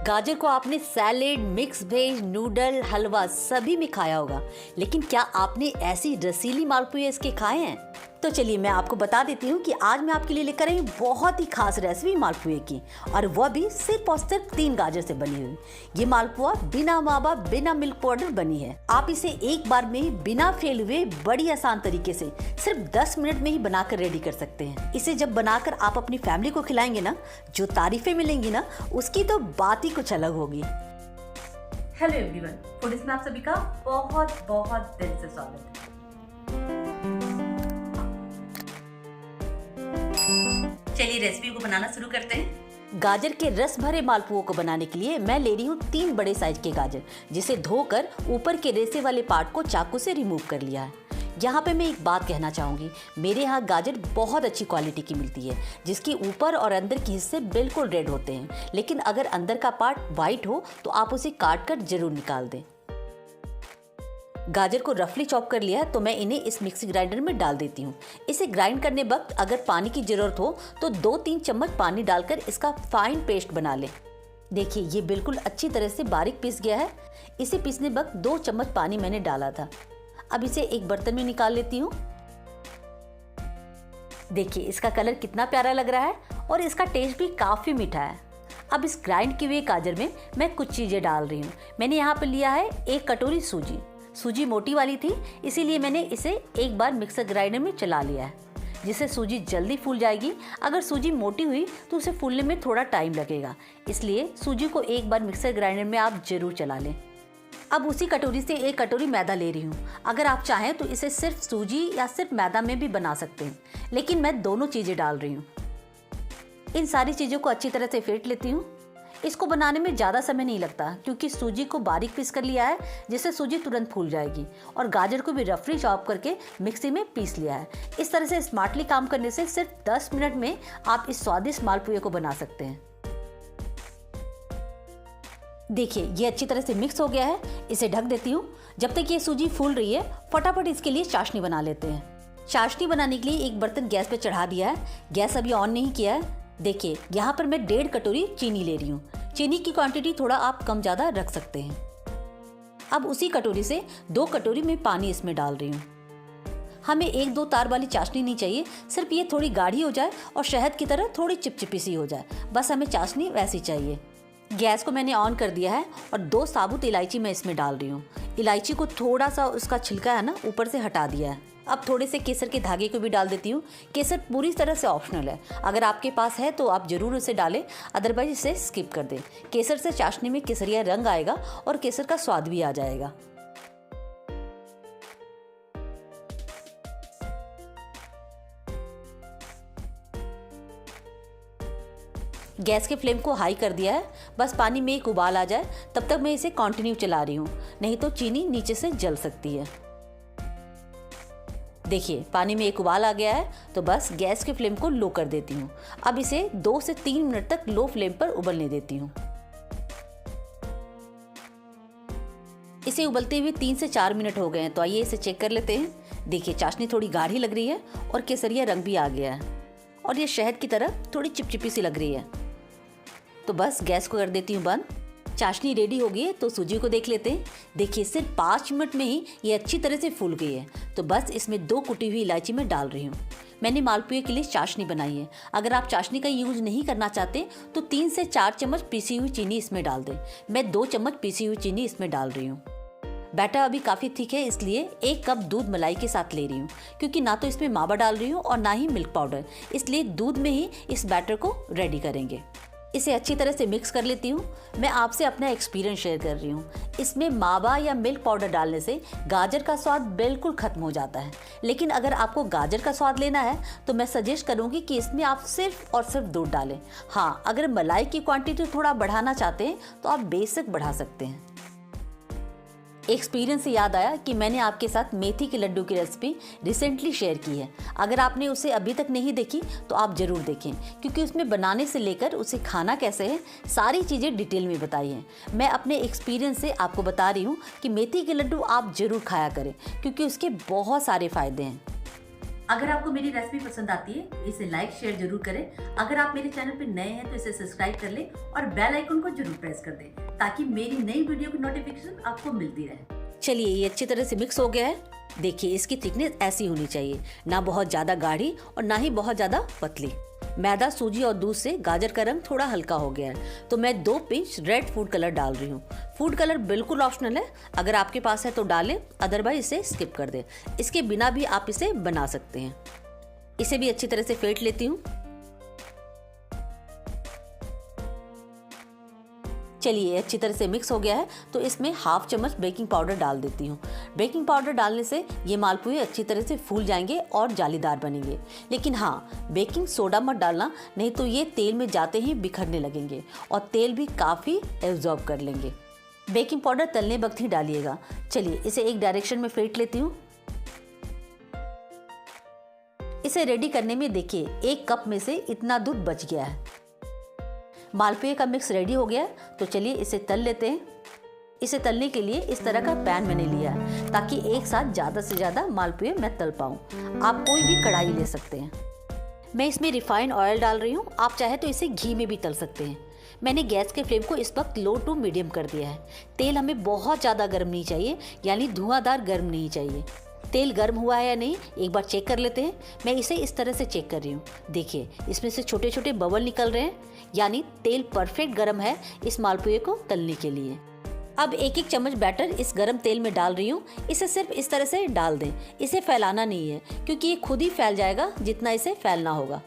गाजर को आपने सैलेड, मिक्स वेज, नूडल, हलवा सभी में खाया होगा, लेकिन क्या आपने ऐसी रसीली मालपुए इसके खाए हैं? तो चलिए मैं आपको बता देती हूँ कि आज मैं आपके लिए लेकर आई हूँ बहुत ही खास रेसिपी मालपुए की, और वह भी सिर्फ और सिर्फ 3 गाजर से बनी हुई। ये मालपुआ बिना मावा, बिना मिल्क पाउडर बनी है। आप इसे एक बार में बिना फेल हुए बड़ी आसान तरीके से सिर्फ 10 मिनट में ही बनाकर रेडी कर सकते हैं। इसे जब बनाकर आप अपनी फैमिली को खिलाएंगे ना, जो तारीफें मिलेंगी ना, उसकी तो बात ही कुछ अलग होगी। हेलो एवरीवन, फूडीज में आप सभी का बहुत बहुत दिल से स्वागत है। चलिए रेसिपी को बनाना शुरू करते हैं। गाजर के रस भरे मालपुओं को बनाने के लिए मैं ले रही हूँ 3 बड़े साइज के गाजर, जिसे धोकर ऊपर के रेसे वाले पार्ट को चाकू से रिमूव कर लिया है। यहाँ पे मैं एक बात कहना चाहूँगी, मेरे यहाँ गाजर बहुत अच्छी क्वालिटी की मिलती है, जिसके ऊपर और अंदर के हिस्से बिल्कुल रेड होते हैं, लेकिन अगर अंदर का पार्ट वाइट हो तो आप उसे काट कर जरूर निकाल दें। गाजर को रफली चॉप कर लिया है, तो मैं इन्हें इस मिक्सी ग्राइंडर में डाल देती हूँ। इसे ग्राइंड करने वक्त अगर पानी की ज़रूरत हो तो 2-3 चम्मच पानी डालकर इसका फाइन पेस्ट बना लें। देखिए ये बिल्कुल अच्छी तरह से बारीक पीस गया है। इसे पीसने वक्त 2 चम्मच पानी मैंने डाला था। अब इसे एक बर्तन में निकाल लेती हूँ। देखिए इसका कलर कितना प्यारा लग रहा है और इसका टेस्ट भी काफ़ी मीठा है। अब इस ग्राइंड किए हुए गाजर में मैं कुछ चीज़ें डाल रही हूँ। मैंने यहाँ पर लिया है 1 कटोरी सूजी। सूजी मोटी वाली थी, इसीलिए मैंने इसे एक बार मिक्सर ग्राइंडर में चला लिया है, जिससे सूजी जल्दी फूल जाएगी। अगर सूजी मोटी हुई तो उसे फूलने में थोड़ा टाइम लगेगा, इसलिए सूजी को एक बार मिक्सर ग्राइंडर में आप ज़रूर चला लें। अब उसी कटोरी से 1 कटोरी मैदा ले रही हूँ। अगर आप चाहें तो इसे सिर्फ सूजी या सिर्फ मैदा में भी बना सकते हैं, लेकिन मैं दोनों चीज़ें डाल रही हूँ। इन सारी चीज़ों को अच्छी तरह से फेंट लेती हूँ। इसको बनाने में ज़्यादा समय नहीं लगता, क्योंकि सूजी को बारीक पीस कर लिया है, जिससे सूजी तुरंत फूल जाएगी, और गाजर को भी रफली चॉप करके मिक्सी में पीस लिया है। इस तरह से स्मार्टली काम करने से सिर्फ 10 मिनट में आप इस स्वादिष्ट मालपुए को बना सकते हैं। देखिए ये अच्छी तरह से मिक्स हो गया है। इसे ढक देती हूँ। जब तक ये सूजी फूल रही है, फटाफट इसके लिए चाशनी बना लेते हैं। चाशनी बनाने के लिए एक बर्तन गैस पे चढ़ा दिया है। गैस अभी ऑन नहीं किया है। देखिए यहाँ पर मैं 1.5 कटोरी चीनी ले रही हूँ। चीनी की क्वांटिटी थोड़ा आप कम ज़्यादा रख सकते हैं। अब उसी कटोरी से 2 कटोरी में पानी इसमें डाल रही हूँ। हमें 1-2 तार वाली चाशनी नहीं चाहिए, सिर्फ ये थोड़ी गाढ़ी हो जाए और शहद की तरह थोड़ी चिपचिपी सी हो जाए, बस हमें चाशनी वैसी चाहिए। गैस को मैंने ऑन कर दिया है और 2 साबुत इलायची मैं इसमें डाल रही हूँ। इलायची को थोड़ा सा उसका छिलका है ना, ऊपर से हटा दिया है। अब थोड़े से केसर के धागे को भी डाल देती हूँ। केसर पूरी तरह से ऑप्शनल है, अगर आपके पास है तो आप ज़रूर उसे डालें, अदरवाइज इसे स्किप कर दें। केसर से चाशनी में केसरिया रंग आएगा और केसर का स्वाद भी आ जाएगा। गैस के फ्लेम को हाई कर दिया है। बस पानी में एक उबाल आ जाए तब तक मैं इसे कंटिन्यू चला रही हूँ, नहीं तो चीनी नीचे से जल सकती है। देखिए पानी में एक उबाल आ गया है, तो बस गैस के फ्लेम को लो कर देती हूँ। अब इसे 2 से 3 मिनट तक लो फ्लेम पर उबलने देती हूँ। इसे उबलते हुए 3 से 4 मिनट हो गए हैं, तो आइए इसे चेक कर लेते हैं। देखिए चाशनी थोड़ी गाढ़ी लग रही है और केसरिया रंग भी आ गया है, और ये शहद की तरह थोड़ी चिपचिपी सी लग रही है। तो बस गैस को कर देती हूँ बंद। चाशनी रेडी हो गई है, तो सूजी को देख लेते हैं। देखिए सिर्फ 5 मिनट में ही ये अच्छी तरह से फूल गई है। तो बस इसमें 2 कुटी हुई इलायची मैं डाल रही हूँ। मैंने मालपुए के लिए चाशनी बनाई है। अगर आप चाशनी का यूज़ नहीं करना चाहते तो 3 से 4 चम्मच पीसी हुई चीनी इसमें डाल दें। मैं 2 चम्मच पीसी हुई चीनी इसमें डाल रही हूँ। बैटर अभी काफ़ी थिक है, इसलिए 1 कप दूध मलाई के साथ ले रही हूँ, क्योंकि ना तो इसमें मावा डाल रही हूँ और ना ही मिल्क पाउडर, इसलिए दूध में ही इस बैटर को रेडी करेंगे। इसे अच्छी तरह से मिक्स कर लेती हूँ। मैं आपसे अपना एक्सपीरियंस शेयर कर रही हूँ। इसमें मावा या मिल्क पाउडर डालने से गाजर का स्वाद बिल्कुल ख़त्म हो जाता है, लेकिन अगर आपको गाजर का स्वाद लेना है तो मैं सजेस्ट करूँगी कि इसमें आप सिर्फ और सिर्फ दूध डालें। हाँ, अगर मलाई की क्वांटिटी थोड़ा बढ़ाना चाहते हैं तो आप बेशक बढ़ा सकते हैं। एक्सपीरियंस से याद आया कि मैंने आपके साथ मेथी के लड्डू की रेसिपी रिसेंटली शेयर की है। अगर आपने उसे अभी तक नहीं देखी तो आप ज़रूर देखें, क्योंकि उसमें बनाने से लेकर उसे खाना कैसे है सारी चीज़ें डिटेल में बताई हैं। मैं अपने एक्सपीरियंस से आपको बता रही हूँ कि मेथी के लड्डू आप ज़रूर खाया करें, क्योंकि उसके बहुत सारे फ़ायदे हैं। अगर आपको मेरी रेसिपी पसंद आती है तो इसे लाइक शेयर जरूर करें। अगर आप मेरे चैनल पर नए हैं तो इसे सब्सक्राइब कर लें और बेल आइकन को जरूर प्रेस कर दें ताकि मेरी नई वीडियो की नोटिफिकेशन आपको मिलती रहे। चलिए, ये अच्छी तरह से मिक्स हो गया है। देखिए, इसकी थिकनेस ऐसी होनी चाहिए, ना बहुत ज़्यादा गाढ़ी और ना ही बहुत ज़्यादा पतली। मैदा, सूजी और दूध से गाजर का रंग थोड़ा हल्का हो गया है, तो मैं 2 पिंच रेड फूड कलर डाल रही हूँ। फूड कलर बिल्कुल ऑप्शनल है, अगर आपके पास है तो डालें, अदरवाइज इसे स्किप कर दें। इसके बिना भी आप इसे बना सकते हैं। इसे भी अच्छी तरह से फेंट लेती हूँ। चलिए, अच्छी तरह से मिक्स हो गया है, तो इसमें हाफ चम्मच बेकिंग पाउडर डाल देती हूँ। बेकिंग पाउडर डालने से ये मालपुए अच्छी तरह से फूल जाएंगे और जालीदार बनेंगे। लेकिन हाँ, बेकिंग सोडा मत डालना, नहीं तो ये तेल में जाते ही बिखरने लगेंगे और तेल भी काफ़ी एब्जॉर्ब कर लेंगे। बेकिंग पाउडर तलने वक्त ही डालिएगा। चलिए, इसे एक डायरेक्शन में फेंट लेती हूँ। इसे रेडी करने में देखिए 1 कप में से इतना दूध बच गया है। मालपुए का मिक्स रेडी हो गया, तो चलिए इसे तल लेते हैं। इसे तलने के लिए इस तरह का पैन मैंने लिया है ताकि एक साथ ज़्यादा से ज़्यादा मालपुए मैं तल पाऊँ। आप कोई भी कढ़ाई ले सकते हैं। मैं इसमें रिफाइंड ऑयल डाल रही हूँ, आप चाहे तो इसे घी में भी तल सकते हैं। मैंने गैस के फ्लेम को इस वक्त लो टू मीडियम कर दिया है। तेल हमें बहुत ज़्यादा गर्म नहीं चाहिए, यानी धुआंधार गर्म नहीं चाहिए। तेल गर्म हुआ है या नहीं एक बार चेक कर लेते हैं। मैं इसे इस तरह से चेक कर रही हूँ। देखिए, इसमें से छोटे छोटे बबल निकल रहे हैं, यानी तेल परफेक्ट गर्म है इस मालपुए को तलने के लिए। अब 1-1 चम्मच बैटर इस गरम तेल में डाल रही हूँ। इसे सिर्फ इस तरह से डाल दें, इसे फैलाना नहीं है क्योंकि ये खुद ही फैल जाएगा जितना इसे फैलना होगा।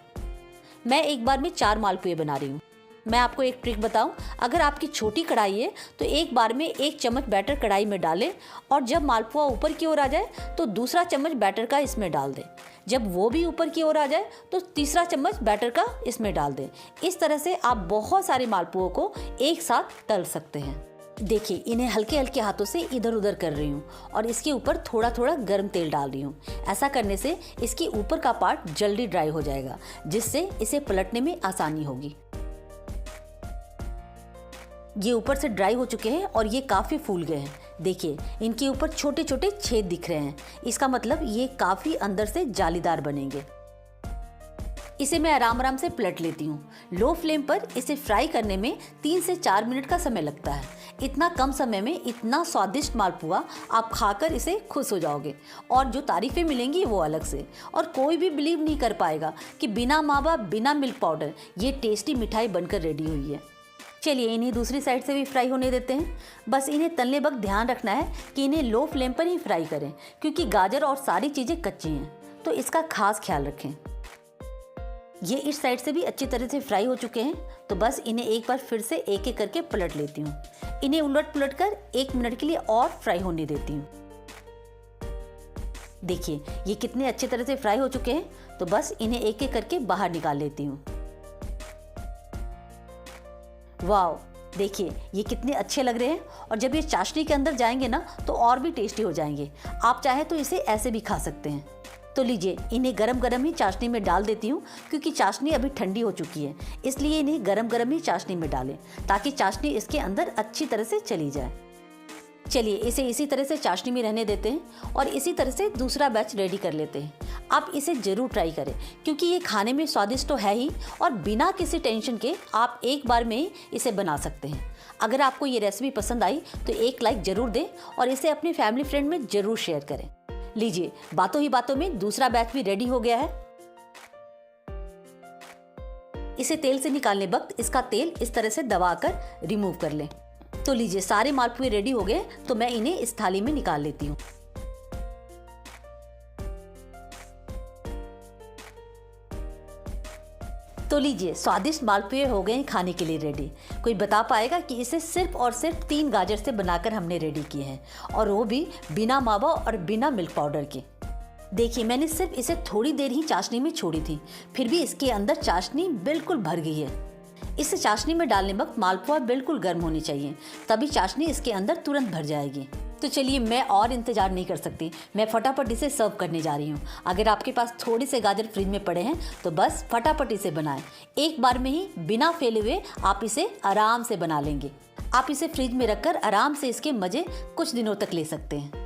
मैं एक बार में 4 मालपुए बना रही हूँ। मैं आपको एक ट्रिक बताऊं, अगर आपकी छोटी कढ़ाई है तो एक बार में 1 चम्मच बैटर कढ़ाई में डालें और जब मालपुआ ऊपर की ओर आ जाए तो दूसरा चम्मच बैटर का इसमें डाल दें। जब वो भी ऊपर की ओर आ जाए तो तीसरा चम्मच बैटर का इसमें डाल दें। इस तरह से आप बहुत सारे मालपुओं को एक साथ तल सकते हैं। देखिए, इन्हें हल्के हल्के हाथों से इधर उधर कर रही हूँ और इसके ऊपर थोड़ा थोड़ा गर्म तेल डाल रही हूँ। ऐसा करने से इसके ऊपर का पार्ट जल्दी ड्राई हो जाएगा, जिससे इसे पलटने में आसानी होगी। ये ऊपर से ड्राई हो चुके हैं और ये काफ़ी फूल गए हैं। देखिए, इनके ऊपर छोटे छोटे छेद दिख रहे हैं, इसका मतलब ये काफ़ी अंदर से जालीदार बनेंगे। इसे मैं आराम आराम से पलट लेती हूँ। लो फ्लेम पर इसे फ्राई करने में 3 से 4 मिनट का समय लगता है। इतना कम समय में इतना स्वादिष्ट मालपुआ आप खाकर इसे खुश हो जाओगे और जो तारीफ़ें मिलेंगी वो अलग से। और कोई भी बिलीव नहीं कर पाएगा कि बिना मावा, बिना मिल्क पाउडर ये टेस्टी मिठाई बनकर रेडी हुई है। चलिए, इन्हें दूसरी साइड से भी फ्राई होने देते हैं। बस इन्हें तलने वक्त ध्यान रखना है कि इन्हें लो फ्लेम पर ही फ्राई करें क्योंकि गाजर और सारी चीज़ें कच्ची हैं, तो इसका खास ख्याल रखें। ये इस साइड से भी अच्छी तरह से फ्राई हो चुके हैं, तो बस इन्हें एक बार फिर से एक एक करके पलट लेती हूँ। इन्हें उलट पुलट कर 1 मिनट के लिए और फ्राई होने देती हूँ। देखिए, ये कितने अच्छी तरह से फ्राई हो चुके हैं, तो बस इन्हें एक एक करके बाहर निकाल लेती हूँ। वाओ, देखिए ये कितने अच्छे लग रहे हैं और जब ये चाशनी के अंदर जाएंगे ना तो और भी टेस्टी हो जाएंगे। आप चाहे तो इसे ऐसे भी खा सकते हैं। तो लीजिए, इन्हें गरम गरम ही चाशनी में डाल देती हूँ क्योंकि चाशनी अभी ठंडी हो चुकी है, इसलिए इन्हें गरम गरम ही चाशनी में डालें ताकि चाशनी इसके अंदर अच्छी तरह से चली जाए। चलिए, इसे इसी तरह से चाशनी में रहने देते हैं और इसी तरह से दूसरा बैच रेडी कर लेते हैं। आप इसे ज़रूर ट्राई करें क्योंकि ये खाने में स्वादिष्ट तो है ही और बिना किसी टेंशन के आप एक बार में ही इसे बना सकते हैं। अगर आपको ये रेसिपी पसंद आई तो एक लाइक ज़रूर दें और इसे अपनी फैमिली फ्रेंड में ज़रूर शेयर करें। लीजिए, बातों ही बातों में दूसरा बैच भी रेडी हो गया है। इसे तेल से निकालने वक्त इसका तेल इस तरह से दबाकर रिमूव कर लें। तो लीजिए, सारे मालपुए रेडी हो गए, तो मैं इन्हें इस थाली में निकाल लेती हूँ। तो लीजिए, स्वादिष्ट मालपुए हो गए खाने के लिए रेडी। कोई बता पाएगा कि इसे सिर्फ और सिर्फ 3 गाजर से बनाकर हमने रेडी किए हैं और वो भी बिना मावा और बिना मिल्क पाउडर के। देखिए, मैंने सिर्फ इसे थोड़ी देर ही चाशनी में छोड़ी थी, फिर भी इसके अंदर चाशनी बिल्कुल भर गई है। इसे चाशनी में डालने वक्त मालपुआ बिल्कुल गर्म होनी चाहिए, तभी चाशनी इसके अंदर तुरंत भर जाएगी। तो चलिए, मैं और इंतजार नहीं कर सकती, मैं फटाफट इसे सर्व करने जा रही हूँ। अगर आपके पास थोड़े से गाजर फ्रिज में पड़े हैं तो बस फटाफट इसे बनाएं। एक बार में ही बिना फैले हुए आप इसे आराम से बना लेंगे। आप इसे फ्रिज में रखकर आराम से इसके मज़े कुछ दिनों तक ले सकते हैं।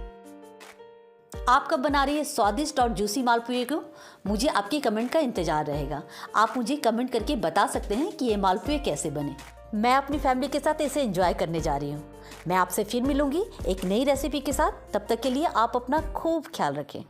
आप कब बना रही है स्वादिष्ट और जूसी मालपुए को? मुझे आपके कमेंट का इंतजार रहेगा। आप मुझे कमेंट करके बता सकते हैं कि ये मालपुए कैसे बने। मैं अपनी फैमिली के साथ इसे एंजॉय करने जा रही हूँ। मैं आपसे फिर मिलूंगी एक नई रेसिपी के साथ। तब तक के लिए आप अपना खूब ख्याल रखें।